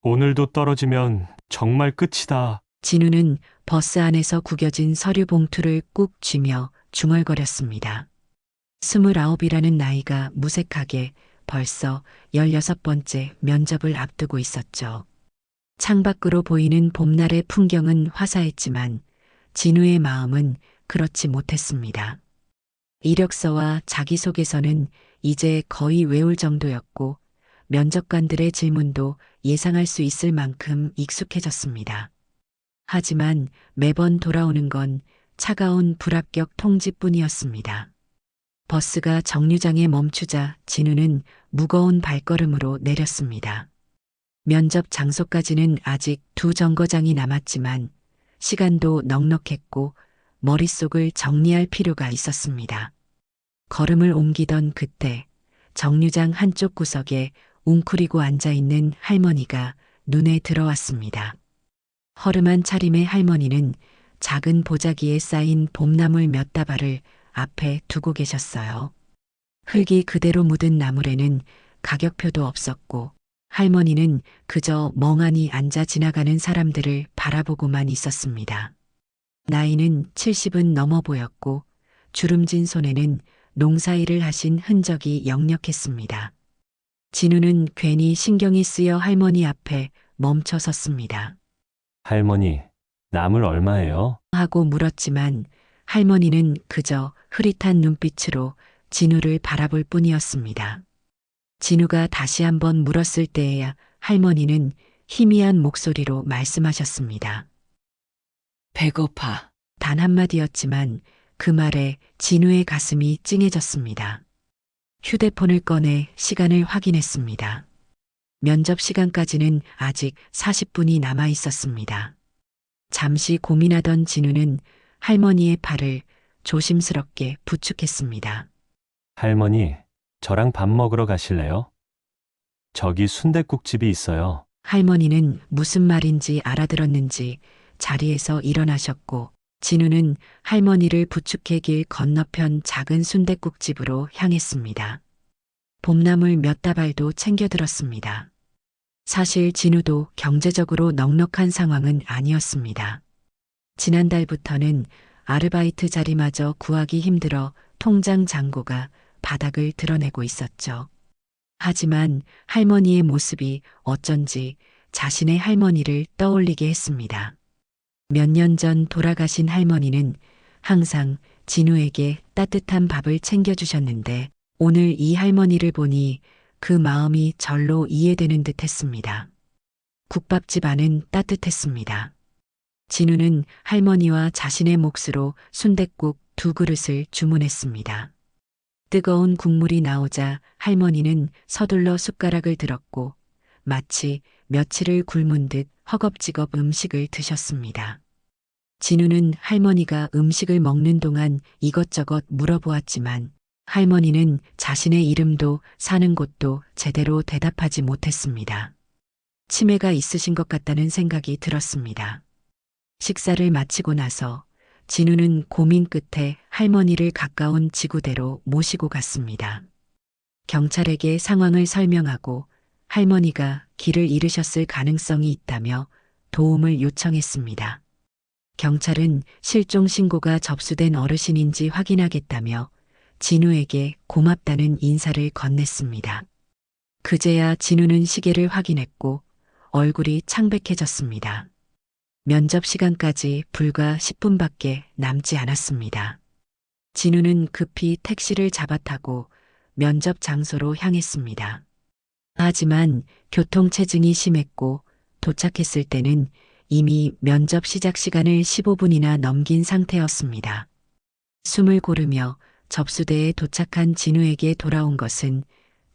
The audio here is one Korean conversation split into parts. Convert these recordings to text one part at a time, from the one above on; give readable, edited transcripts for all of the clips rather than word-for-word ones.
오늘도 떨어지면 정말 끝이다. 진우는 버스 안에서 구겨진 서류 봉투를 꾹 쥐며 중얼거렸습니다. 29이라는 나이가 무색하게 벌써 16번째 면접을 앞두고 있었죠. 창밖으로 보이는 봄날의 풍경은 화사했지만 진우의 마음은 그렇지 못했습니다. 이력서와 자기소개서는 이제 거의 외울 정도였고 면접관들의 질문도 예상할 수 있을 만큼 익숙해졌습니다. 하지만 매번 돌아오는 건 차가운 불합격 통지뿐이었습니다. 버스가 정류장에 멈추자 진우는 무거운 발걸음으로 내렸습니다. 면접 장소까지는 아직 2정거장이 남았지만 시간도 넉넉했고 머릿속을 정리할 필요가 있었습니다. 걸음을 옮기던 그때 정류장 한쪽 구석에 웅크리고 앉아있는 할머니가 눈에 들어왔습니다. 허름한 차림의 할머니는 작은 보자기에 쌓인 봄나물 몇 다발을 앞에 두고 계셨어요. 흙이 그대로 묻은 나물에는 가격표도 없었고 할머니는 그저 멍하니 앉아 지나가는 사람들을 바라보고만 있었습니다. 나이는 70은 넘어 보였고 주름진 손에는 농사일을 하신 흔적이 역력했습니다. 진우는 괜히 신경이 쓰여 할머니 앞에 멈춰 섰습니다. 할머니, 나물 얼마예요? 하고 물었지만 할머니는 그저 흐릿한 눈빛으로 진우를 바라볼 뿐이었습니다. 진우가 다시 한번 물었을 때에야 할머니는 희미한 목소리로 말씀하셨습니다. 배고파. 단 한마디였지만 그 말에 진우의 가슴이 찡해졌습니다. 휴대폰을 꺼내 시간을 확인했습니다. 면접 시간까지는 아직 40분이 남아 있었습니다. 잠시 고민하던 진우는 할머니의 팔을 조심스럽게 부축했습니다. 할머니, 저랑 밥 먹으러 가실래요? 저기 순댓국집이 있어요. 할머니는 무슨 말인지 알아들었는지 자리에서 일어나셨고 진우는 할머니를 부축해 길 건너편 작은 순댓국집으로 향했습니다. 봄나물 몇 다발도 챙겨들었습니다. 사실 진우도 경제적으로 넉넉한 상황은 아니었습니다. 지난달부터는 아르바이트 자리마저 구하기 힘들어 통장 잔고가 바닥을 드러내고 있었죠. 하지만 할머니의 모습이 어쩐지 자신의 할머니를 떠올리게 했습니다. 몇 년 전 돌아가신 할머니는 항상 진우에게 따뜻한 밥을 챙겨주셨는데 오늘 이 할머니를 보니 그 마음이 절로 이해되는 듯 했습니다. 국밥집 안은 따뜻했습니다. 진우는 할머니와 자신의 몫으로 순댓국 2그릇을 주문했습니다. 뜨거운 국물이 나오자 할머니는 서둘러 숟가락을 들었고 마치 며칠을 굶은 듯 허겁지겁 음식을 드셨습니다. 진우는 할머니가 음식을 먹는 동안 이것저것 물어보았지만 할머니는 자신의 이름도 사는 곳도 제대로 대답하지 못했습니다. 치매가 있으신 것 같다는 생각이 들었습니다. 식사를 마치고 나서 진우는 고민 끝에 할머니를 가까운 지구대로 모시고 갔습니다. 경찰에게 상황을 설명하고 할머니가 길을 잃으셨을 가능성이 있다며 도움을 요청했습니다. 경찰은 실종 신고가 접수된 어르신인지 확인하겠다며 진우에게 고맙다는 인사를 건넸습니다. 그제야 진우는 시계를 확인했고 얼굴이 창백해졌습니다. 면접 시간까지 불과 10분밖에 남지 않았습니다. 진우는 급히 택시를 잡아타고 면접 장소로 향했습니다. 하지만 교통체증이 심했고 도착했을 때는 이미 면접 시작 시간을 15분이나 넘긴 상태였습니다. 숨을 고르며 접수대에 도착한 진우에게 돌아온 것은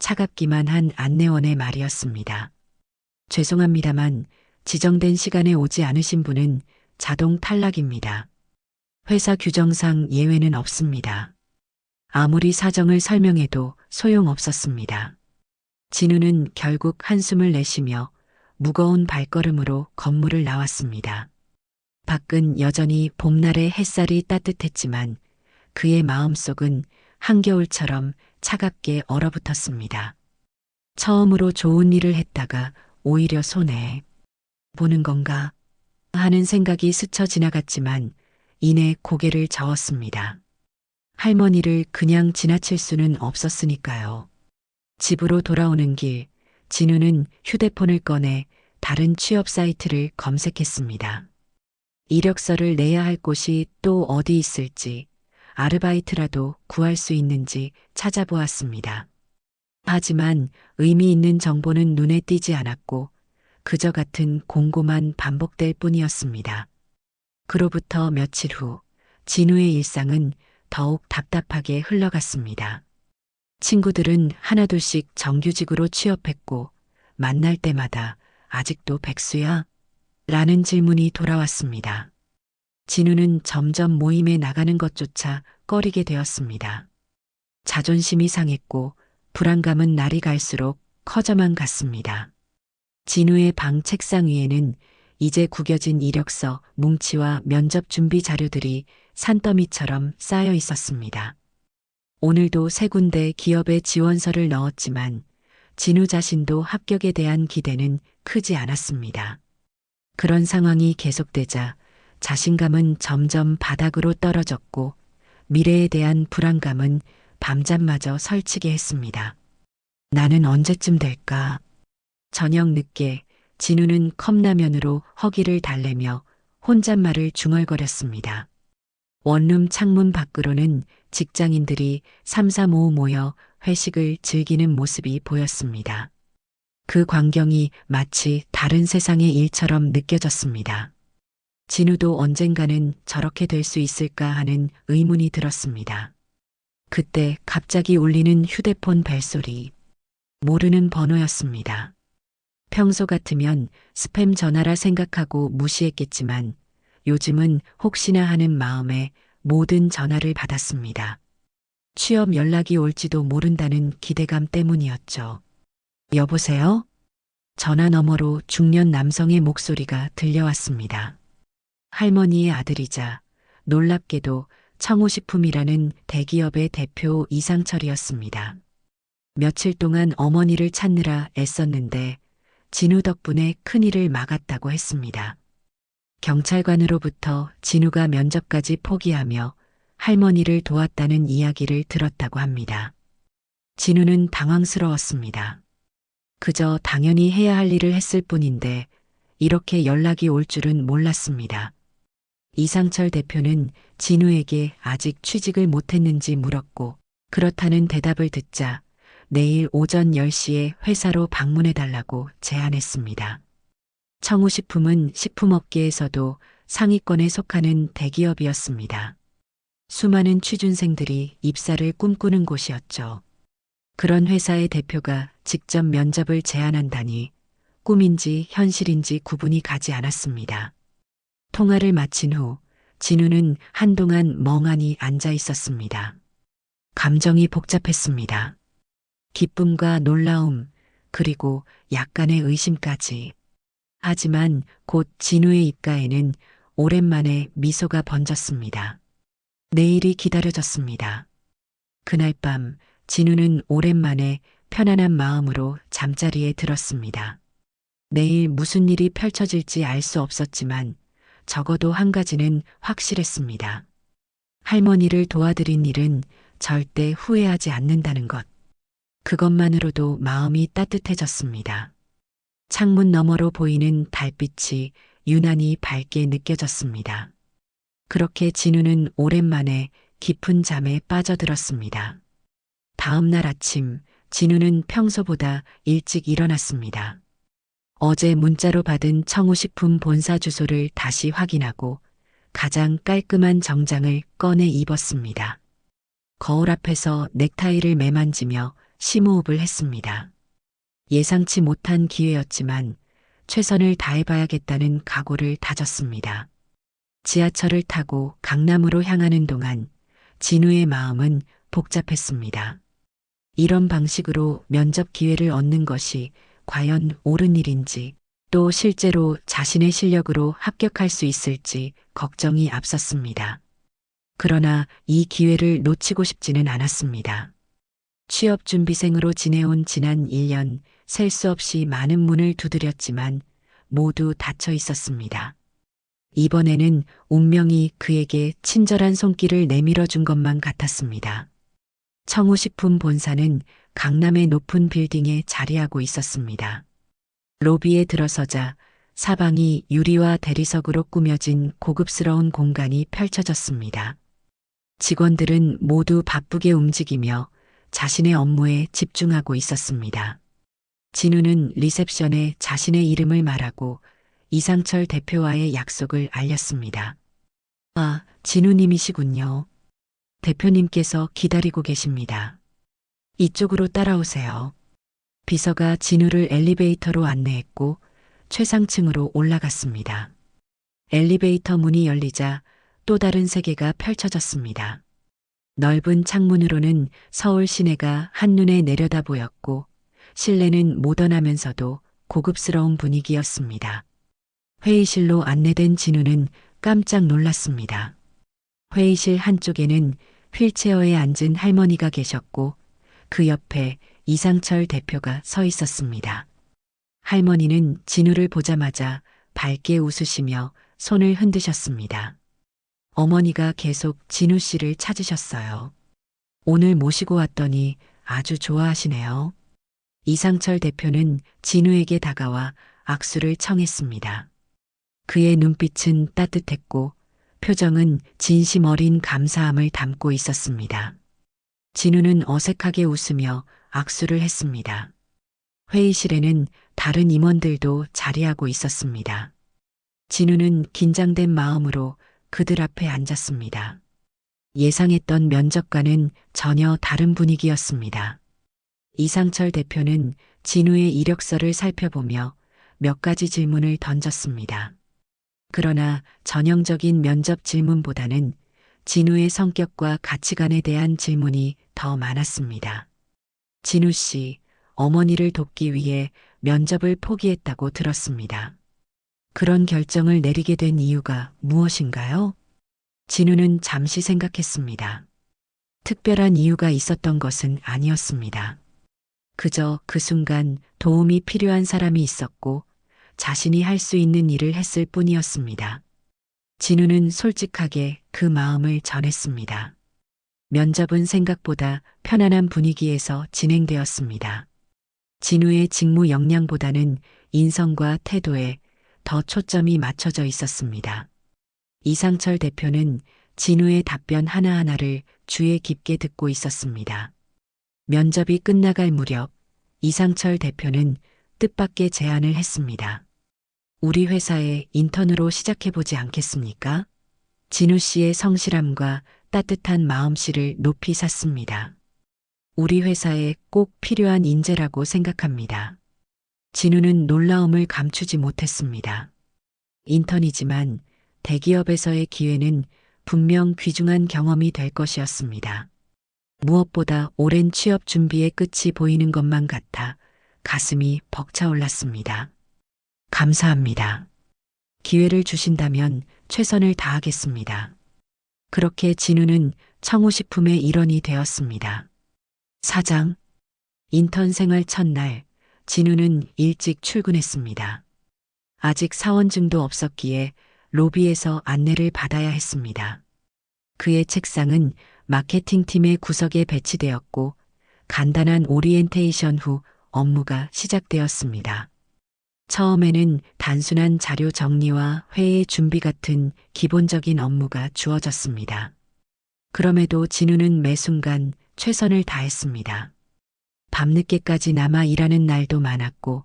차갑기만 한 안내원의 말이었습니다. 죄송합니다만 지정된 시간에 오지 않으신 분은 자동 탈락입니다. 회사 규정상 예외는 없습니다. 아무리 사정을 설명해도 소용없었습니다. 진우는 결국 한숨을 내쉬며 무거운 발걸음으로 건물을 나왔습니다. 밖은 여전히 봄날의 햇살이 따뜻했지만 그의 마음속은 한겨울처럼 차갑게 얼어붙었습니다. 처음으로 좋은 일을 했다가 오히려 손해 보는 건가 하는 생각이 스쳐 지나갔지만 이내 고개를 저었습니다. 할머니를 그냥 지나칠 수는 없었으니까요. 집으로 돌아오는 길, 진우는 휴대폰을 꺼내 다른 취업 사이트를 검색했습니다. 이력서를 내야 할 곳이 또 어디 있을지, 아르바이트라도 구할 수 있는지 찾아보았습니다. 하지만 의미 있는 정보는 눈에 띄지 않았고, 그저 같은 공고만 반복될 뿐이었습니다. 그로부터 며칠 후, 진우의 일상은 더욱 답답하게 흘러갔습니다. 친구들은 하나둘씩 정규직으로 취업했고, 만날 때마다 아직도 백수야? 라는 질문이 돌아왔습니다. 진우는 점점 모임에 나가는 것조차 꺼리게 되었습니다. 자존심이 상했고 불안감은 날이 갈수록 커져만 갔습니다. 진우의 방 책상 위에는 이제 구겨진 이력서, 뭉치와 면접 준비 자료들이 산더미처럼 쌓여 있었습니다. 오늘도 세 군데 기업에 지원서를 넣었지만 진우 자신도 합격에 대한 기대는 크지 않았습니다. 그런 상황이 계속되자 자신감은 점점 바닥으로 떨어졌고 미래에 대한 불안감은 밤잠마저 설치게 했습니다. 나는 언제쯤 될까? 저녁 늦게 진우는 컵라면으로 허기를 달래며 혼잣말을 중얼거렸습니다. 원룸 창문 밖으로는 직장인들이 삼삼오오 모여 회식을 즐기는 모습이 보였습니다. 그 광경이 마치 다른 세상의 일처럼 느껴졌습니다. 진우도 언젠가는 저렇게 될 수 있을까 하는 의문이 들었습니다. 그때 갑자기 울리는 휴대폰 벨소리. 모르는 번호였습니다. 평소 같으면 스팸 전화라 생각하고 무시했겠지만 요즘은 혹시나 하는 마음에 모든 전화를 받았습니다. 취업 연락이 올지도 모른다는 기대감 때문이었죠. 여보세요? 전화 너머로 중년 남성의 목소리가 들려왔습니다. 할머니의 아들이자 놀랍게도 청호식품이라는 대기업의 대표 이상철이었습니다. 며칠 동안 어머니를 찾느라 애썼는데 진우 덕분에 큰일을 막았다고 했습니다. 경찰관으로부터 진우가 면접까지 포기하며 할머니를 도왔다는 이야기를 들었다고 합니다. 진우는 당황스러웠습니다. 그저 당연히 해야 할 일을 했을 뿐인데 이렇게 연락이 올 줄은 몰랐습니다. 이상철 대표는 진우에게 아직 취직을 못했는지 물었고 그렇다는 대답을 듣자 내일 오전 10시에 회사로 방문해달라고 제안했습니다. 청우식품은 식품업계에서도 상위권에 속하는 대기업이었습니다. 수많은 취준생들이 입사를 꿈꾸는 곳이었죠. 그런 회사의 대표가 직접 면접을 제안한다니 꿈인지 현실인지 구분이 가지 않았습니다. 통화를 마친 후 진우는 한동안 멍하니 앉아 있었습니다. 감정이 복잡했습니다. 기쁨과 놀라움, 그리고 약간의 의심까지. 하지만 곧 진우의 입가에는 오랜만에 미소가 번졌습니다. 내일이 기다려졌습니다. 그날 밤 진우는 오랜만에 편안한 마음으로 잠자리에 들었습니다. 내일 무슨 일이 펼쳐질지 알 수 없었지만 적어도 한 가지는 확실했습니다. 할머니를 도와드린 일은 절대 후회하지 않는다는 것. 그것만으로도 마음이 따뜻해졌습니다. 창문 너머로 보이는 달빛이 유난히 밝게 느껴졌습니다. 그렇게 진우는 오랜만에 깊은 잠에 빠져들었습니다. 다음 날 아침 진우는 평소보다 일찍 일어났습니다. 어제 문자로 받은 청우식품 본사 주소를 다시 확인하고 가장 깔끔한 정장을 꺼내 입었습니다. 거울 앞에서 넥타이를 매만지며 심호흡을 했습니다. 예상치 못한 기회였지만 최선을 다해봐야겠다는 각오를 다졌습니다. 지하철을 타고 강남으로 향하는 동안 진우의 마음은 복잡했습니다. 이런 방식으로 면접 기회를 얻는 것이 과연 옳은 일인지, 또 실제로 자신의 실력으로 합격할 수 있을지 걱정이 앞섰습니다. 그러나 이 기회를 놓치고 싶지는 않았습니다. 취업준비생으로 지내온 지난 1년, 셀 수 없이 많은 문을 두드렸지만 모두 닫혀 있었습니다. 이번에는 운명이 그에게 친절한 손길을 내밀어 준 것만 같았습니다. 청우식품 본사는 강남의 높은 빌딩에 자리하고 있었습니다. 로비에 들어서자 사방이 유리와 대리석으로 꾸며진 고급스러운 공간이 펼쳐졌습니다. 직원들은 모두 바쁘게 움직이며 자신의 업무에 집중하고 있었습니다. 진우는 리셉션에 자신의 이름을 말하고 이상철 대표와의 약속을 알렸습니다. 아, 진우님이시군요. 대표님께서 기다리고 계십니다. 이쪽으로 따라오세요. 비서가 진우를 엘리베이터로 안내했고 최상층으로 올라갔습니다. 엘리베이터 문이 열리자 또 다른 세계가 펼쳐졌습니다. 넓은 창문으로는 서울 시내가 한눈에 내려다 보였고 실내는 모던하면서도 고급스러운 분위기였습니다. 회의실로 안내된 진우는 깜짝 놀랐습니다. 회의실 한쪽에는 휠체어에 앉은 할머니가 계셨고 그 옆에 이상철 대표가 서 있었습니다. 할머니는 진우를 보자마자 밝게 웃으시며 손을 흔드셨습니다. 어머니가 계속 진우 씨를 찾으셨어요. 오늘 모시고 왔더니 아주 좋아하시네요. 이상철 대표는 진우에게 다가와 악수를 청했습니다. 그의 눈빛은 따뜻했고 표정은 진심 어린 감사함을 담고 있었습니다. 진우는 어색하게 웃으며 악수를 했습니다. 회의실에는 다른 임원들도 자리하고 있었습니다. 진우는 긴장된 마음으로 그들 앞에 앉았습니다. 예상했던 면접과는 전혀 다른 분위기였습니다. 이상철 대표는 진우의 이력서를 살펴보며 몇 가지 질문을 던졌습니다. 그러나 전형적인 면접 질문보다는 진우의 성격과 가치관에 대한 질문이 더 많았습니다. 진우 씨, 어머니를 돕기 위해 면접을 포기했다고 들었습니다. 그런 결정을 내리게 된 이유가 무엇인가요? 진우는 잠시 생각했습니다. 특별한 이유가 있었던 것은 아니었습니다. 그저 그 순간 도움이 필요한 사람이 있었고 자신이 할 수 있는 일을 했을 뿐이었습니다. 진우는 솔직하게 그 마음을 전했습니다. 면접은 생각보다 편안한 분위기에서 진행되었습니다. 진우의 직무 역량보다는 인성과 태도에 더 초점이 맞춰져 있었습니다. 이상철 대표는 진우의 답변 하나하나를 주의 깊게 듣고 있었습니다. 면접이 끝나갈 무렵 이상철 대표는 뜻밖의 제안을 했습니다. 우리 회사에 인턴으로 시작해보지 않겠습니까? 진우 씨의 성실함과 따뜻한 마음씨를 높이 샀습니다. 우리 회사에 꼭 필요한 인재라고 생각합니다. 진우는 놀라움을 감추지 못했습니다. 인턴이지만 대기업에서의 기회는 분명 귀중한 경험이 될 것이었습니다. 무엇보다 오랜 취업 준비의 끝이 보이는 것만 같아 가슴이 벅차올랐습니다. 감사합니다. 기회를 주신다면 최선을 다하겠습니다. 그렇게 진우는 청우식품의 일원이 되었습니다. 사장, 인턴 생활 첫날 진우는 일찍 출근했습니다. 아직 사원증도 없었기에 로비에서 안내를 받아야 했습니다. 그의 책상은 마케팅팀의 구석에 배치되었고 간단한 오리엔테이션 후 업무가 시작되었습니다. 처음에는 단순한 자료 정리와 회의 준비 같은 기본적인 업무가 주어졌습니다. 그럼에도 진우는 매 순간 최선을 다했습니다. 밤늦게까지 남아 일하는 날도 많았고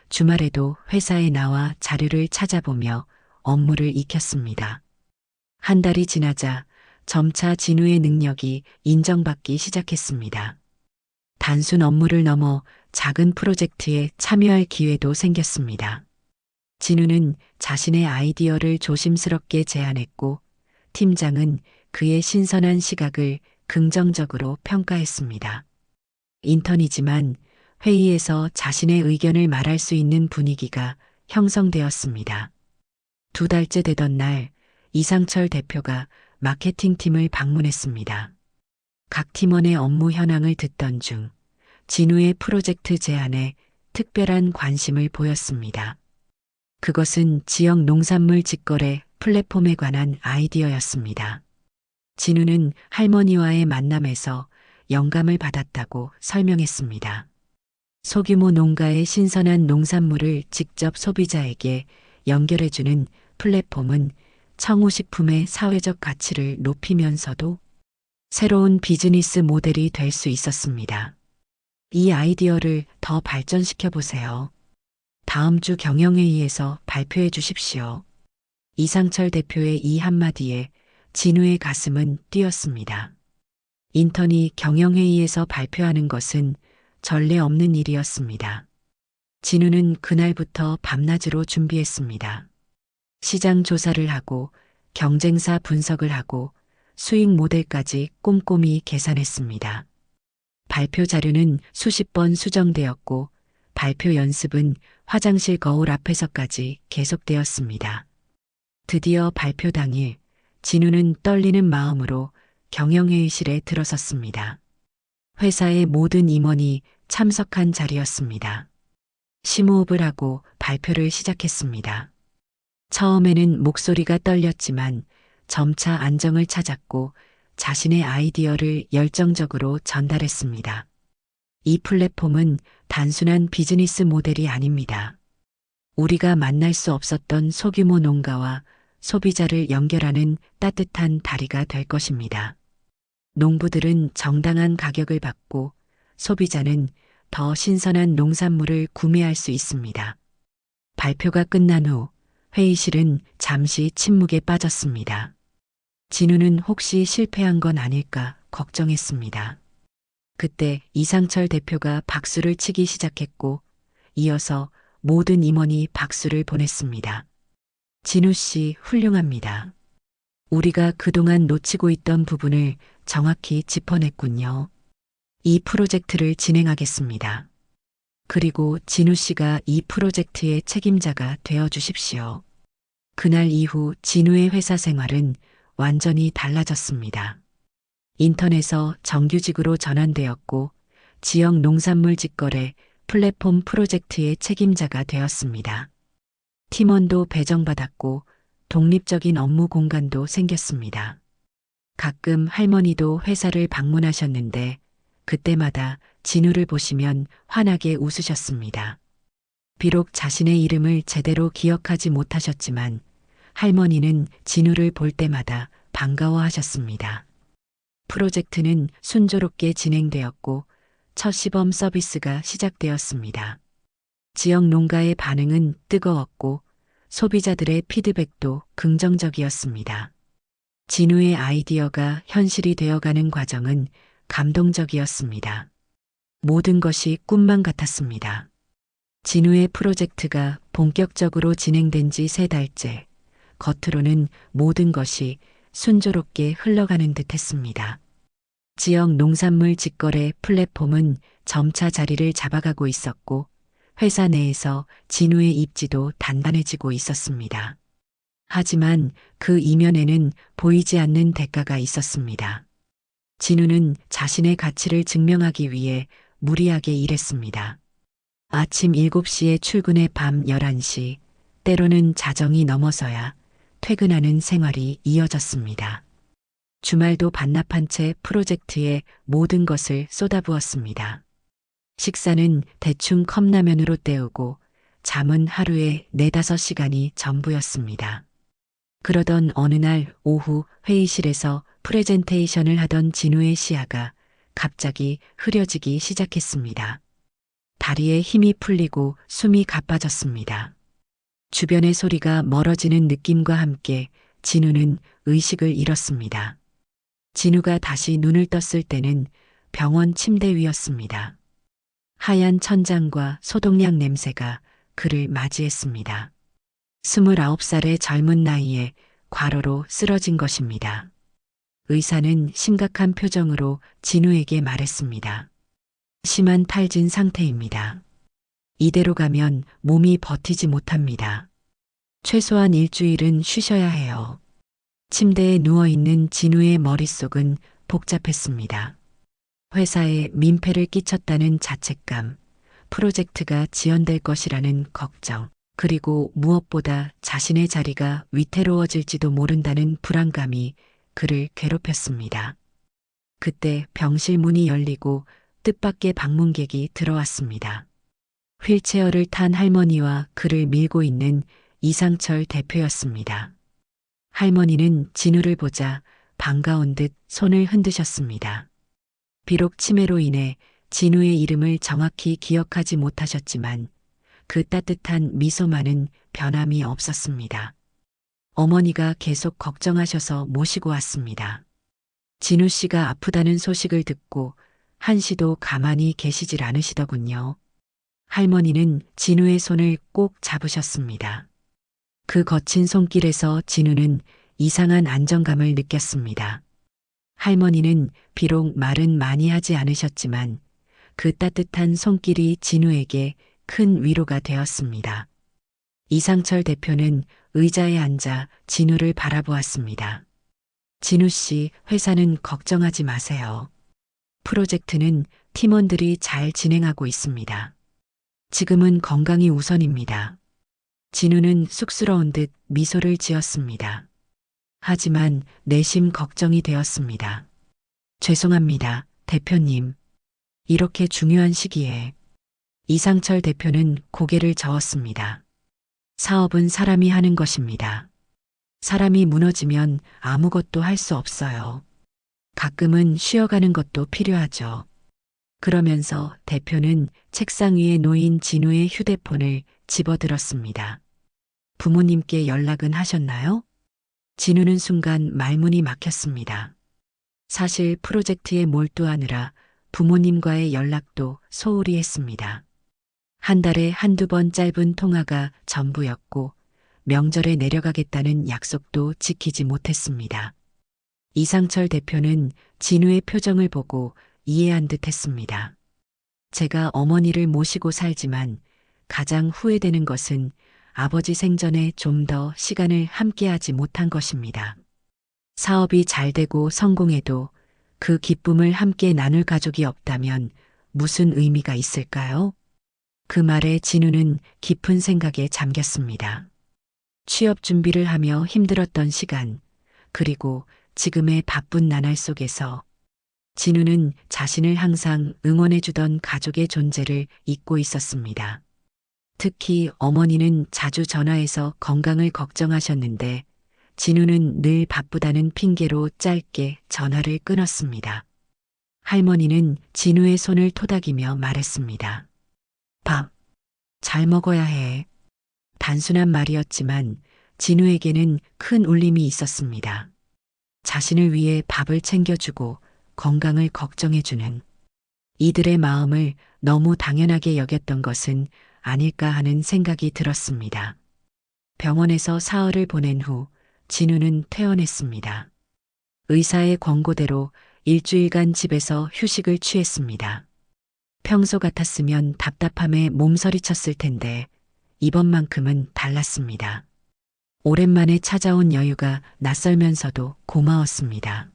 주말에도 회사에 나와 자료를 찾아보며 업무를 익혔습니다. 한 달이 지나자 점차 진우의 능력이 인정받기 시작했습니다. 단순 업무를 넘어 작은 프로젝트에 참여할 기회도 생겼습니다. 진우는 자신의 아이디어를 조심스럽게 제안했고 팀장은 그의 신선한 시각을 긍정적으로 평가했습니다. 인턴이지만 회의에서 자신의 의견을 말할 수 있는 분위기가 형성되었습니다. 2달째 되던 날 이상철 대표가 마케팅팀을 방문했습니다. 각 팀원의 업무 현황을 듣던 중 진우의 프로젝트 제안에 특별한 관심을 보였습니다. 그것은 지역 농산물 직거래 플랫폼에 관한 아이디어였습니다. 진우는 할머니와의 만남에서 영감을 받았다고 설명했습니다. 소규모 농가의 신선한 농산물을 직접 소비자에게 연결해주는 플랫폼은 청우식품의 사회적 가치를 높이면서도 새로운 비즈니스 모델이 될 수 있었습니다. 이 아이디어를 더 발전시켜 보세요. 다음 주 경영회의에서 발표해 주십시오. 이상철 대표의 이 한마디에 진우의 가슴은 뛰었습니다. 인턴이 경영회의에서 발표하는 것은 전례 없는 일이었습니다. 진우는 그날부터 밤낮으로 준비했습니다. 시장 조사를 하고 경쟁사 분석을 하고 수익 모델까지 꼼꼼히 계산했습니다. 발표 자료는 수십 번 수정되었고 발표 연습은 화장실 거울 앞에서까지 계속되었습니다. 드디어 발표 당일 진우는 떨리는 마음으로 경영회의실에 들어섰습니다. 회사의 모든 임원이 참석한 자리였습니다. 심호흡을 하고 발표를 시작했습니다. 처음에는 목소리가 떨렸지만 점차 안정을 찾았고 자신의 아이디어를 열정적으로 전달했습니다. 이 플랫폼은 단순한 비즈니스 모델이 아닙니다. 우리가 만날 수 없었던 소규모 농가와 소비자를 연결하는 따뜻한 다리가 될 것입니다. 농부들은 정당한 가격을 받고 소비자는 더 신선한 농산물을 구매할 수 있습니다. 발표가 끝난 후 회의실은 잠시 침묵에 빠졌습니다. 진우는 혹시 실패한 건 아닐까 걱정했습니다. 그때 이상철 대표가 박수를 치기 시작했고 이어서 모든 임원이 박수를 보냈습니다. 진우 씨 훌륭합니다. 우리가 그동안 놓치고 있던 부분을 정확히 짚어냈군요. 이 프로젝트를 진행하겠습니다. 그리고 진우 씨가 이 프로젝트의 책임자가 되어 주십시오. 그날 이후 진우의 회사 생활은 완전히 달라졌습니다. 인턴에서 정규직으로 전환되었고 지역 농산물 직거래 플랫폼 프로젝트의 책임자가 되었습니다. 팀원도 배정받았고 독립적인 업무 공간도 생겼습니다. 가끔 할머니도 회사를 방문하셨는데 그때마다 진우를 보시면 환하게 웃으셨습니다. 비록 자신의 이름을 제대로 기억하지 못하셨지만 할머니는 진우를 볼 때마다 반가워하셨습니다. 프로젝트는 순조롭게 진행되었고 첫 시범 서비스가 시작되었습니다. 지역 농가의 반응은 뜨거웠고 소비자들의 피드백도 긍정적이었습니다. 진우의 아이디어가 현실이 되어가는 과정은 감동적이었습니다. 모든 것이 꿈만 같았습니다. 진우의 프로젝트가 본격적으로 진행된 지 3달째, 겉으로는 모든 것이 순조롭게 흘러가는 듯 했습니다. 지역 농산물 직거래 플랫폼은 점차 자리를 잡아가고 있었고 회사 내에서 진우의 입지도 단단해지고 있었습니다. 하지만 그 이면에는 보이지 않는 대가가 있었습니다. 진우는 자신의 가치를 증명하기 위해 무리하게 일했습니다. 아침 7시에 출근해 밤 11시, 때로는 자정이 넘어서야 퇴근하는 생활이 이어졌습니다. 주말도 반납한 채 프로젝트에 모든 것을 쏟아부었습니다. 식사는 대충 컵라면으로 때우고 잠은 하루에 4~5시간이 전부였습니다. 그러던 어느 날 오후 회의실에서 프레젠테이션을 하던 진우의 시야가 갑자기 흐려지기 시작했습니다. 다리에 힘이 풀리고 숨이 가빠졌습니다. 주변의 소리가 멀어지는 느낌과 함께 진우는 의식을 잃었습니다. 진우가 다시 눈을 떴을 때는 병원 침대 위였습니다. 하얀 천장과 소독약 냄새가 그를 맞이했습니다. 29살의 젊은 나이에 과로로 쓰러진 것입니다. 의사는 심각한 표정으로 진우에게 말했습니다. 심한 탈진 상태입니다. 이대로 가면 몸이 버티지 못합니다. 최소한 일주일은 쉬셔야 해요. 침대에 누워있는 진우의 머릿속은 복잡했습니다. 회사에 민폐를 끼쳤다는 자책감, 프로젝트가 지연될 것이라는 걱정, 그리고 무엇보다 자신의 자리가 위태로워질지도 모른다는 불안감이 그를 괴롭혔습니다. 그때 병실 문이 열리고 뜻밖의 방문객이 들어왔습니다. 휠체어를 탄 할머니와 그를 밀고 있는 이상철 대표였습니다. 할머니는 진우를 보자 반가운 듯 손을 흔드셨습니다. 비록 치매로 인해 진우의 이름을 정확히 기억하지 못하셨지만 그 따뜻한 미소만은 변함이 없었습니다. 어머니가 계속 걱정하셔서 모시고 왔습니다. 진우 씨가 아프다는 소식을 듣고 한시도 가만히 계시질 않으시더군요. 할머니는 진우의 손을 꼭 잡으셨습니다. 그 거친 손길에서 진우는 이상한 안정감을 느꼈습니다. 할머니는 비록 말은 많이 하지 않으셨지만 그 따뜻한 손길이 진우에게 큰 위로가 되었습니다. 이상철 대표는 의자에 앉아 진우를 바라보았습니다. 진우 씨, 회사는 걱정하지 마세요. 프로젝트는 팀원들이 잘 진행하고 있습니다. 지금은 건강이 우선입니다. 진우는 쑥스러운 듯 미소를 지었습니다. 하지만 내심 걱정이 되었습니다. 죄송합니다, 대표님. 이렇게 중요한 시기에. 이상철 대표는 고개를 저었습니다. 사업은 사람이 하는 것입니다. 사람이 무너지면 아무것도 할 수 없어요. 가끔은 쉬어가는 것도 필요하죠. 그러면서 대표는 책상 위에 놓인 진우의 휴대폰을 집어들었습니다. 부모님께 연락은 하셨나요? 진우는 순간 말문이 막혔습니다. 사실 프로젝트에 몰두하느라 부모님과의 연락도 소홀히 했습니다. 한 달에 한두 번 짧은 통화가 전부였고 명절에 내려가겠다는 약속도 지키지 못했습니다. 이상철 대표는 진우의 표정을 보고 이해한 듯 했습니다. 제가 어머니를 모시고 살지만 가장 후회되는 것은 아버지 생전에 좀 더 시간을 함께하지 못한 것입니다. 사업이 잘 되고 성공해도 그 기쁨을 함께 나눌 가족이 없다면 무슨 의미가 있을까요? 그 말에 진우는 깊은 생각에 잠겼습니다. 취업 준비를 하며 힘들었던 시간, 그리고 지금의 바쁜 나날 속에서 진우는 자신을 항상 응원해주던 가족의 존재를 잊고 있었습니다. 특히 어머니는 자주 전화해서 건강을 걱정하셨는데 진우는 늘 바쁘다는 핑계로 짧게 전화를 끊었습니다. 할머니는 진우의 손을 토닥이며 말했습니다. 밥, 잘 먹어야 해. 단순한 말이었지만 진우에게는 큰 울림이 있었습니다. 자신을 위해 밥을 챙겨주고 건강을 걱정해주는 이들의 마음을 너무 당연하게 여겼던 것은 아닐까 하는 생각이 들었습니다. 병원에서 사흘을 보낸 후 진우는 퇴원했습니다. 의사의 권고대로 일주일간 집에서 휴식을 취했습니다. 평소 같았으면 답답함에 몸서리쳤을 텐데 이번만큼은 달랐습니다. 오랜만에 찾아온 여유가 낯설면서도 고마웠습니다.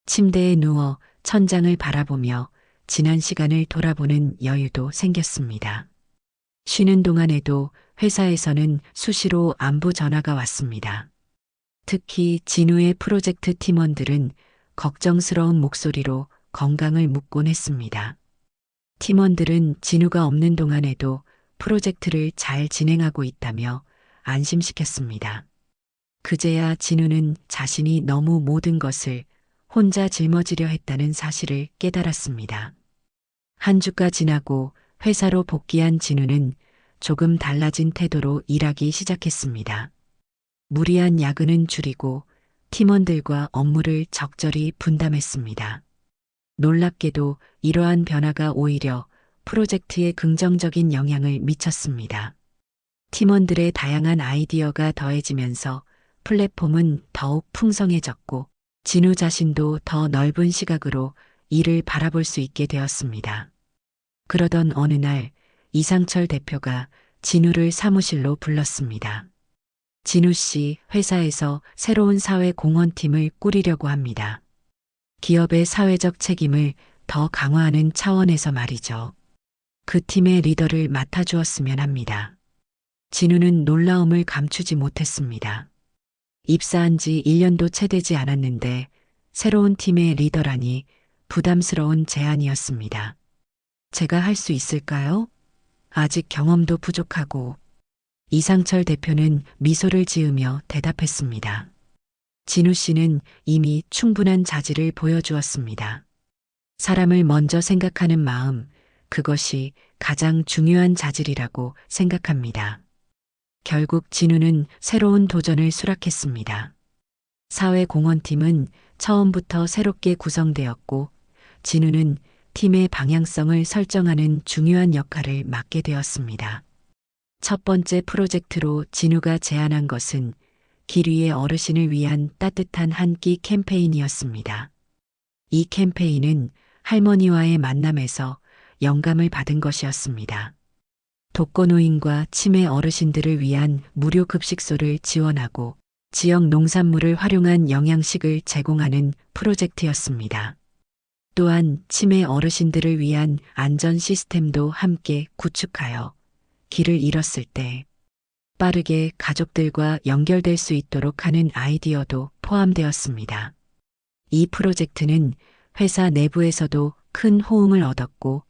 침대에 누워 천장을 바라보며 지난 시간을 돌아보는 여유도 생겼습니다. 쉬는 동안에도 회사에서는 수시로 안부 전화가 왔습니다. 특히 진우의 프로젝트 팀원들은 걱정스러운 목소리로 건강을 묻곤 했습니다. 팀원들은 진우가 없는 동안에도 프로젝트를 잘 진행하고 있다며 안심시켰습니다. 그제야 진우는 자신이 너무 모든 것을 혼자 짊어지려 했다는 사실을 깨달았습니다. 한 주가 지나고 회사로 복귀한 진우는 조금 달라진 태도로 일하기 시작했습니다. 무리한 야근은 줄이고 팀원들과 업무를 적절히 분담했습니다. 놀랍게도 이러한 변화가 오히려 프로젝트에 긍정적인 영향을 미쳤습니다. 팀원들의 다양한 아이디어가 더해지면서 플랫폼은 더욱 풍성해졌고 진우 자신도 더 넓은 시각으로 일을 바라볼 수 있게 되었습니다. 그러던 어느 날 이상철 대표가 진우를 사무실로 불렀습니다. 진우 씨, 회사에서 새로운 사회 공헌팀을 꾸리려고 합니다. 기업의 사회적 책임을 더 강화하는 차원에서 말이죠. 그 팀의 리더를 맡아주었으면 합니다. 진우는 놀라움을 감추지 못했습니다. 입사한 지 1년도 채 되지 않았는데 새로운 팀의 리더라니 부담스러운 제안이었습니다. 제가 할 수 있을까요? 아직 경험도 부족하고. 이상철 대표는 미소를 지으며 대답했습니다. 진우 씨는 이미 충분한 자질을 보여주었습니다. 사람을 먼저 생각하는 마음, 그것이 가장 중요한 자질이라고 생각합니다. 결국 진우는 새로운 도전을 수락했습니다. 사회공헌팀은 처음부터 새롭게 구성되었고, 진우는 팀의 방향성을 설정하는 중요한 역할을 맡게 되었습니다. 첫 번째 프로젝트로 진우가 제안한 것은 길 위의 어르신을 위한 따뜻한 한 끼 캠페인이었습니다. 이 캠페인은 할머니와의 만남에서 영감을 받은 것이었습니다. 독거노인과 치매 어르신들을 위한 무료 급식소를 지원하고 지역 농산물을 활용한 영양식을 제공하는 프로젝트였습니다. 또한 치매 어르신들을 위한 안전 시스템도 함께 구축하여 길을 잃었을 때 빠르게 가족들과 연결될 수 있도록 하는 아이디어도 포함되었습니다. 이 프로젝트는 회사 내부에서도 큰 호응을 얻었고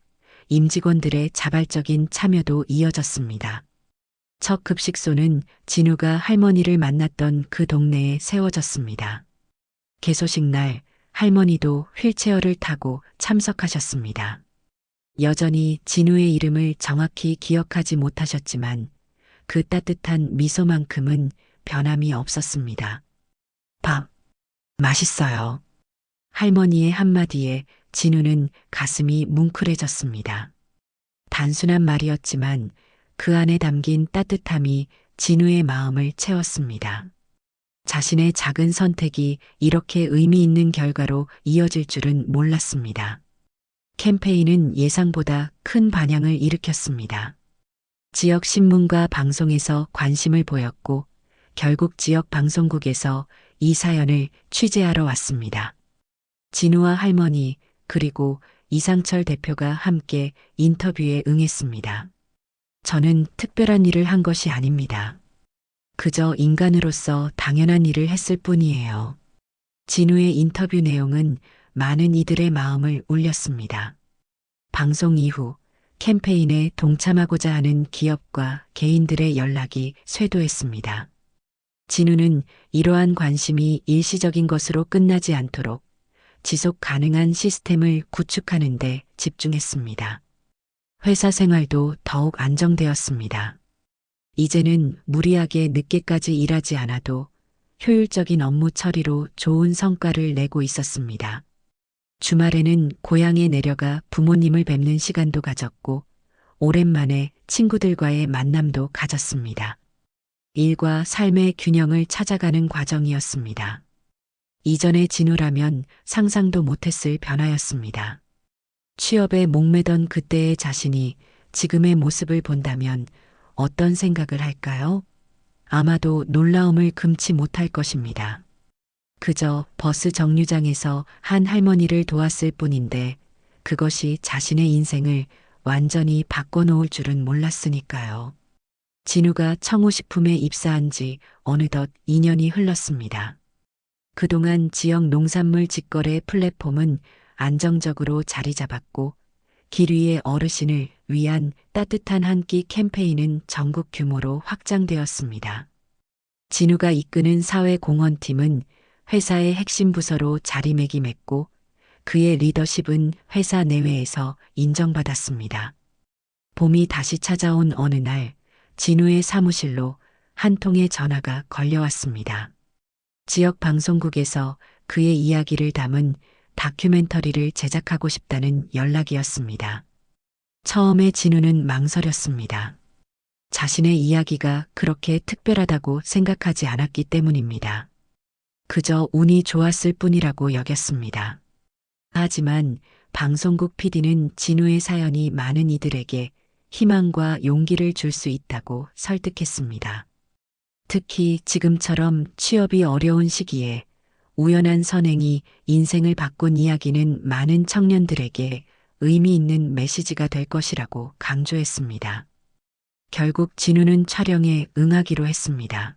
임직원들의 자발적인 참여도 이어졌습니다. 첫 급식소는 진우가 할머니를 만났던 그 동네에 세워졌습니다. 개소식 날 할머니도 휠체어를 타고 참석하셨습니다. 여전히 진우의 이름을 정확히 기억하지 못하셨지만 그 따뜻한 미소만큼은 변함이 없었습니다. 밥, 맛있어요. 할머니의 한마디에 진우는 가슴이 뭉클해졌습니다. 단순한 말이었지만 그 안에 담긴 따뜻함이 진우의 마음을 채웠습니다. 자신의 작은 선택이 이렇게 의미 있는 결과로 이어질 줄은 몰랐습니다. 캠페인은 예상보다 큰 반향을 일으켰습니다. 지역 신문과 방송에서 관심을 보였고 결국 지역 방송국에서 이 사연을 취재하러 왔습니다. 진우와 할머니 그리고 이상철 대표가 함께 인터뷰에 응했습니다. 저는 특별한 일을 한 것이 아닙니다. 그저 인간으로서 당연한 일을 했을 뿐이에요. 진우의 인터뷰 내용은 많은 이들의 마음을 울렸습니다. 방송 이후 캠페인에 동참하고자 하는 기업과 개인들의 연락이 쇄도했습니다. 진우는 이러한 관심이 일시적인 것으로 끝나지 않도록 지속 가능한 시스템을 구축하는 데 집중했습니다. 회사 생활도 더욱 안정되었습니다. 이제는 무리하게 늦게까지 일하지 않아도 효율적인 업무 처리로 좋은 성과를 내고 있었습니다. 주말에는 고향에 내려가 부모님을 뵙는 시간도 가졌고 오랜만에 친구들과의 만남도 가졌습니다. 일과 삶의 균형을 찾아가는 과정이었습니다. 이전의 진우라면 상상도 못했을 변화였습니다. 취업에 목매던 그때의 자신이 지금의 모습을 본다면 어떤 생각을 할까요? 아마도 놀라움을 금치 못할 것입니다. 그저 버스 정류장에서 한 할머니를 도왔을 뿐인데 그것이 자신의 인생을 완전히 바꿔놓을 줄은 몰랐으니까요. 진우가 청호식품에 입사한 지 어느덧 2년이 흘렀습니다. 그동안 지역 농산물 직거래 플랫폼은 안정적으로 자리 잡았고 길 위의 어르신을 위한 따뜻한 한 끼 캠페인은 전국 규모로 확장되었습니다. 진우가 이끄는 사회공헌팀은 회사의 핵심 부서로 자리매김했고 그의 리더십은 회사 내외에서 인정받았습니다. 봄이 다시 찾아온 어느 날 진우의 사무실로 한 통의 전화가 걸려왔습니다. 지역 방송국에서 그의 이야기를 담은 다큐멘터리를 제작하고 싶다는 연락이었습니다. 처음에 진우는 망설였습니다. 자신의 이야기가 그렇게 특별하다고 생각하지 않았기 때문입니다. 그저 운이 좋았을 뿐이라고 여겼습니다. 하지만 방송국 PD는 진우의 사연이 많은 이들에게 희망과 용기를 줄 수 있다고 설득했습니다. 특히 지금처럼 취업이 어려운 시기에 우연한 선행이 인생을 바꾼 이야기는 많은 청년들에게 의미 있는 메시지가 될 것이라고 강조했습니다. 결국 진우는 촬영에 응하기로 했습니다.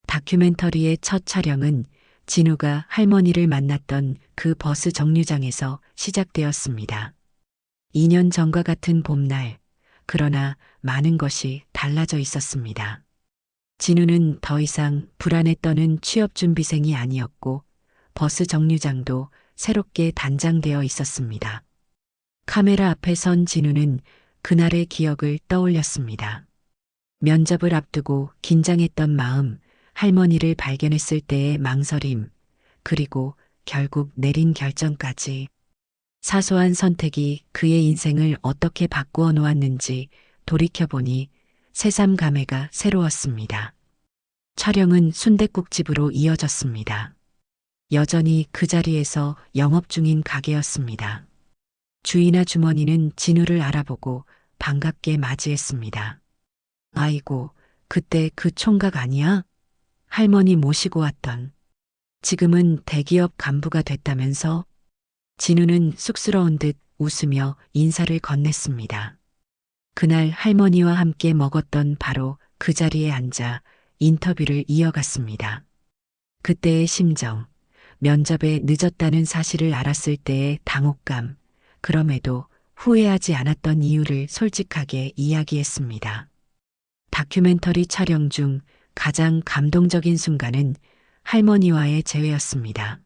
다큐멘터리의 첫 촬영은 진우가 할머니를 만났던 그 버스 정류장에서 시작되었습니다. 2년 전과 같은 봄날, 그러나 많은 것이 달라져 있었습니다. 진우는 더 이상 불안에 떠는 취업준비생이 아니었고 버스 정류장도 새롭게 단장되어 있었습니다. 카메라 앞에 선 진우는 그날의 기억을 떠올렸습니다. 면접을 앞두고 긴장했던 마음, 할머니를 발견했을 때의 망설임, 그리고 결국 내린 결정까지. 사소한 선택이 그의 인생을 어떻게 바꾸어 놓았는지 돌이켜보니 새삼 감회가 새로웠습니다. 촬영은 순댓국집으로 이어졌습니다. 여전히 그 자리에서 영업 중인 가게였습니다. 주인아 주머니는 진우를 알아보고 반갑게 맞이했습니다. 아이고, 그때 그 총각 아니야? 할머니 모시고 왔던. 지금은 대기업 간부가 됐다면서? 진우는 쑥스러운 듯 웃으며 인사를 건넸습니다. 그날 할머니와 함께 먹었던 바로 그 자리에 앉아 인터뷰를 이어갔습니다. 그때의 심정, 면접에 늦었다는 사실을 알았을 때의 당혹감, 그럼에도 후회하지 않았던 이유를 솔직하게 이야기했습니다. 다큐멘터리 촬영 중 가장 감동적인 순간은 할머니와의 재회였습니다.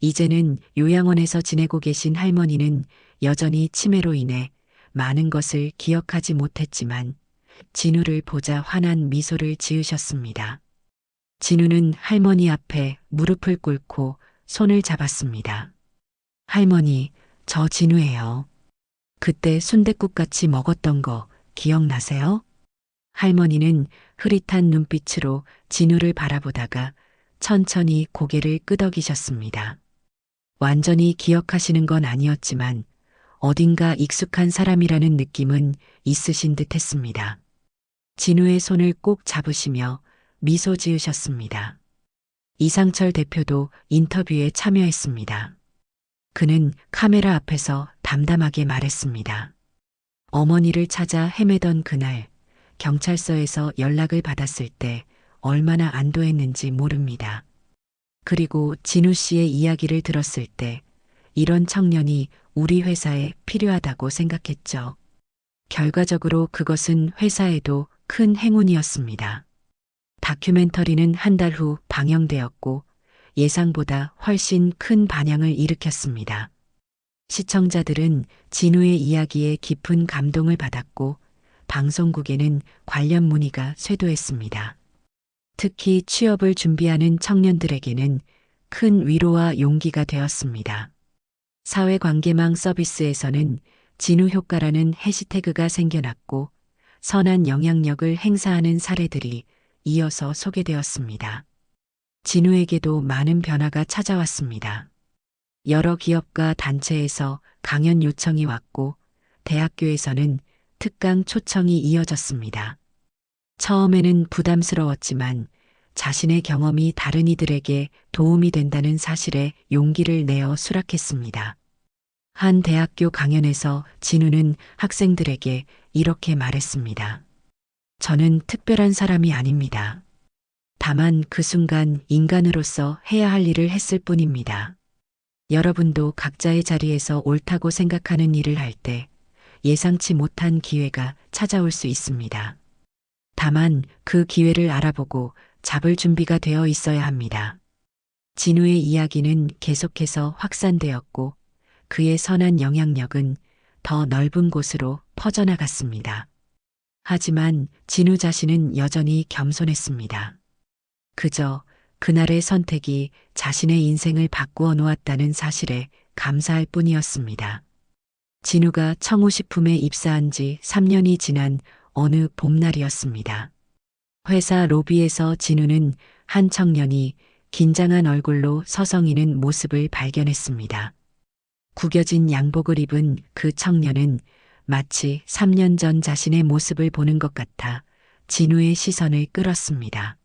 이제는 요양원에서 지내고 계신 할머니는 여전히 치매로 인해 많은 것을 기억하지 못했지만 진우를 보자 환한 미소를 지으셨습니다. 진우는 할머니 앞에 무릎을 꿇고 손을 잡았습니다. 할머니, 저 진우예요. 그때 순댓국같이 먹었던 거 기억나세요? 할머니는 흐릿한 눈빛으로 진우를 바라보다가 천천히 고개를 끄덕이셨습니다. 완전히 기억하시는 건 아니었지만 어딘가 익숙한 사람이라는 느낌은 있으신 듯 했습니다. 진우의 손을 꼭 잡으시며 미소 지으셨습니다. 이상철 대표도 인터뷰에 참여했습니다. 그는 카메라 앞에서 담담하게 말했습니다. 어머니를 찾아 헤매던 그날, 경찰서에서 연락을 받았을 때 얼마나 안도했는지 모릅니다. 그리고 진우 씨의 이야기를 들었을 때 이런 청년이 우리 회사에 필요하다고 생각했죠. 결과적으로 그것은 회사에도 큰 행운이었습니다. 다큐멘터리는 한 달 후 방영되었고 예상보다 훨씬 큰 반향을 일으켰습니다. 시청자들은 진우의 이야기에 깊은 감동을 받았고 방송국에는 관련 문의가 쇄도했습니다. 특히 취업을 준비하는 청년들에게는 큰 위로와 용기가 되었습니다. 사회관계망 서비스에서는 진우 효과라는 해시태그가 생겨났고 선한 영향력을 행사하는 사례들이 이어서 소개되었습니다. 진우에게도 많은 변화가 찾아왔습니다. 여러 기업과 단체에서 강연 요청이 왔고 대학교에서는 특강 초청이 이어졌습니다. 처음에는 부담스러웠지만 자신의 경험이 다른 이들에게 도움이 된다는 사실에 용기를 내어 수락했습니다. 한 대학교 강연에서 진우는 학생들에게 이렇게 말했습니다. 저는 특별한 사람이 아닙니다. 다만 그 순간 인간으로서 해야 할 일을 했을 뿐입니다. 여러분도 각자의 자리에서 옳다고 생각하는 일을 할 때 예상치 못한 기회가 찾아올 수 있습니다. 다만 그 기회를 알아보고 잡을 준비가 되어 있어야 합니다. 진우의 이야기는 계속해서 확산되었고 그의 선한 영향력은 더 넓은 곳으로 퍼져나갔습니다. 하지만 진우 자신은 여전히 겸손했습니다. 그저 그날의 선택이 자신의 인생을 바꾸어 놓았다는 사실에 감사할 뿐이었습니다. 진우가 청우식품에 입사한 지 3년이 지난 어느 봄날이었습니다. 회사 로비에서 진우는 한 청년이 긴장한 얼굴로 서성이는 모습을 발견했습니다. 구겨진 양복을 입은 그 청년은 마치 3년 전 자신의 모습을 보는 것 같아 진우의 시선을 끌었습니다.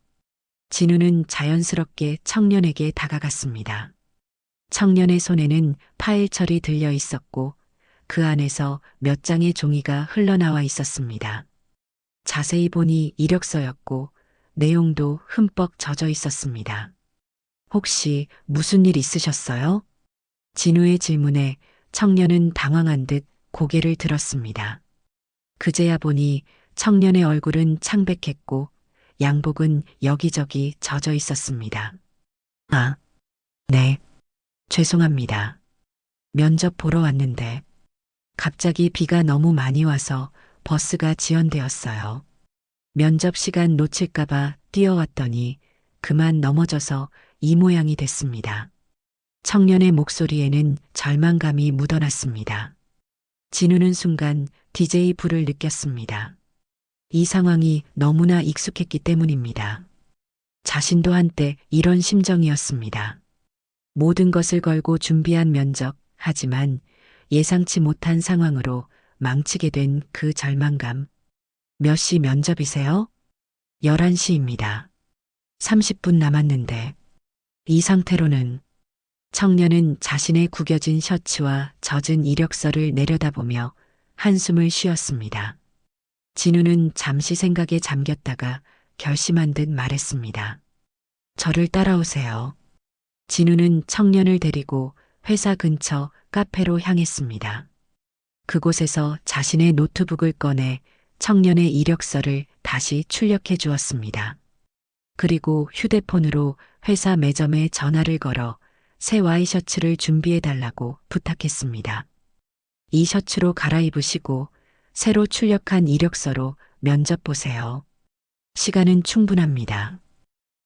진우는 자연스럽게 청년에게 다가갔습니다. 청년의 손에는 파일철이 들려 있었고 그 안에서 몇 장의 종이가 흘러나와 있었습니다. 자세히 보니 이력서였고 내용도 흠뻑 젖어 있었습니다. 혹시 무슨 일 있으셨어요? 진우의 질문에 청년은 당황한 듯 고개를 들었습니다. 그제야 보니 청년의 얼굴은 창백했고 양복은 여기저기 젖어 있었습니다. 아, 네. 죄송합니다. 면접 보러 왔는데 갑자기 비가 너무 많이 와서 버스가 지연되었어요. 면접 시간 놓칠까봐 뛰어왔더니 그만 넘어져서 이 모양이 됐습니다. 청년의 목소리에는 절망감이 묻어났습니다. 진우는 순간 DJ 불을 느꼈습니다. 이 상황이 너무나 익숙했기 때문입니다. 자신도 한때 이런 심정이었습니다. 모든 것을 걸고 준비한 면접, 하지만 예상치 못한 상황으로 망치게 된 그 절망감. 몇 시 면접이세요? 11시입니다. 30분 남았는데. 이 상태로는 청년은 자신의 구겨진 셔츠와 젖은 이력서를 내려다보며 한숨을 쉬었습니다. 진우는 잠시 생각에 잠겼다가 결심한 듯 말했습니다. 저를 따라오세요. 진우는 청년을 데리고 회사 근처 카페로 향했습니다. 그곳에서 자신의 노트북을 꺼내 청년의 이력서를 다시 출력해 주었습니다. 그리고 휴대폰으로 회사 매점에 전화를 걸어 새 와이셔츠를 준비해 달라고 부탁했습니다. 이 셔츠로 갈아입으시고 새로 출력한 이력서로 면접 보세요. 시간은 충분합니다.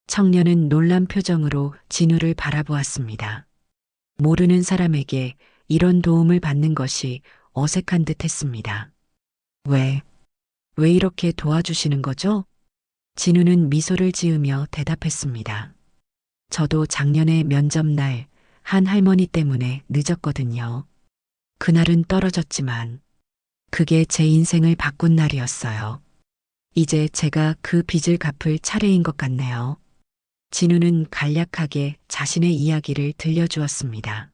청년은 놀란 표정으로 진우를 바라보았습니다. 모르는 사람에게 이런 도움을 받는 것이 어색한 듯 했습니다. 왜 이렇게 도와주시는 거죠? 진우는 미소를 지으며 대답했습니다. 저도 작년에 면접날 한 할머니 때문에 늦었거든요. 그날은 떨어졌지만 그게 제 인생을 바꾼 날이었어요. 이제 제가 그 빚을 갚을 차례인 것 같네요. 진우는 간략하게 자신의 이야기를 들려주었습니다.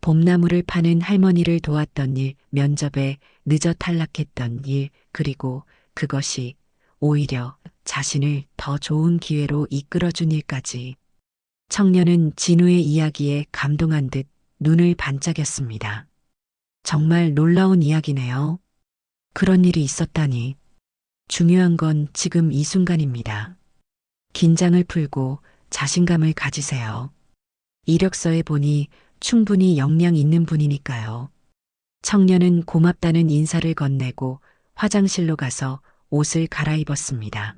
봄나무를 파는 할머니를 도왔던 일, 면접에 늦어 탈락했던 일, 그리고 그것이 오히려 자신을 더 좋은 기회로 이끌어준 일까지. 청년은 진우의 이야기에 감동한 듯 눈을 반짝였습니다. 정말 놀라운 이야기네요. 그런 일이 있었다니. 중요한 건 지금 이 순간입니다. 긴장을 풀고 자신감을 가지세요. 이력서에 보니 충분히 역량 있는 분이니까요. 청년은 고맙다는 인사를 건네고 화장실로 가서 옷을 갈아입었습니다.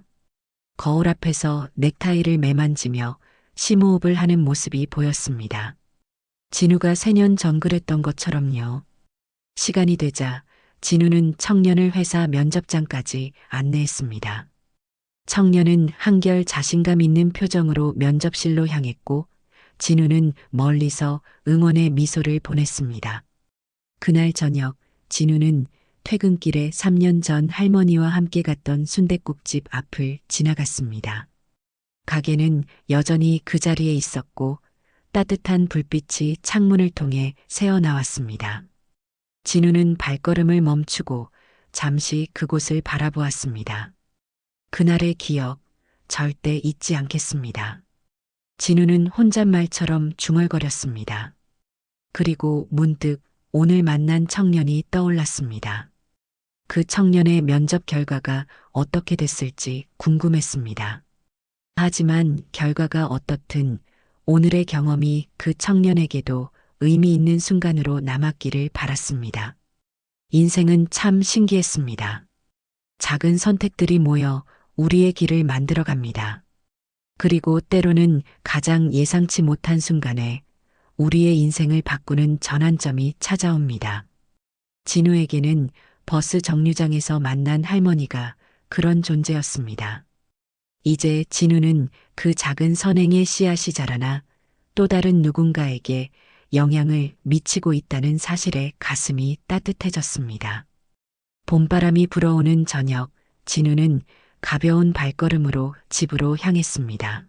거울 앞에서 넥타이를 매만지며 심호흡을 하는 모습이 보였습니다. 진우가 4년 전 그랬던 것처럼요. 시간이 되자 진우는 청년을 회사 면접장까지 안내했습니다. 청년은 한결 자신감 있는 표정으로 면접실로 향했고 진우는 멀리서 응원의 미소를 보냈습니다. 그날 저녁 진우는 퇴근길에 3년 전 할머니와 함께 갔던 순댓국집 앞을 지나갔습니다. 가게는 여전히 그 자리에 있었고 따뜻한 불빛이 창문을 통해 새어나왔습니다. 진우는 발걸음을 멈추고 잠시 그곳을 바라보았습니다. 그날의 기억 절대 잊지 않겠습니다. 진우는 혼잣말처럼 중얼거렸습니다. 그리고 문득 오늘 만난 청년이 떠올랐습니다. 그 청년의 면접 결과가 어떻게 됐을지 궁금했습니다. 하지만 결과가 어떻든 오늘의 경험이 그 청년에게도 의미 있는 순간으로 남았기를 바랐습니다. 인생은 참 신기했습니다. 작은 선택들이 모여 우리의 길을 만들어 갑니다. 그리고 때로는 가장 예상치 못한 순간에 우리의 인생을 바꾸는 전환점이 찾아옵니다. 진우에게는 버스 정류장에서 만난 할머니가 그런 존재였습니다. 이제 진우는 그 작은 선행의 씨앗이 자라나 또 다른 누군가에게 영향을 미치고 있다는 사실에 가슴이 따뜻해졌습니다. 봄바람이 불어오는 저녁, 진우는 가벼운 발걸음으로 집으로 향했습니다.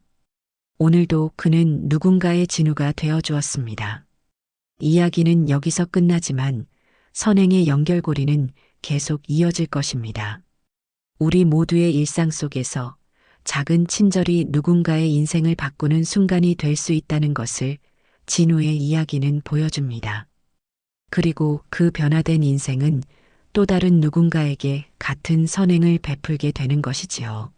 오늘도 그는 누군가의 진우가 되어 주었습니다. 이야기는 여기서 끝나지만 선행의 연결고리는 계속 이어질 것입니다. 우리 모두의 일상 속에서 작은 친절이 누군가의 인생을 바꾸는 순간이 될 수 있다는 것을 진우의 이야기는 보여줍니다. 그리고 그 변화된 인생은 또 다른 누군가에게 같은 선행을 베풀게 되는 것이지요.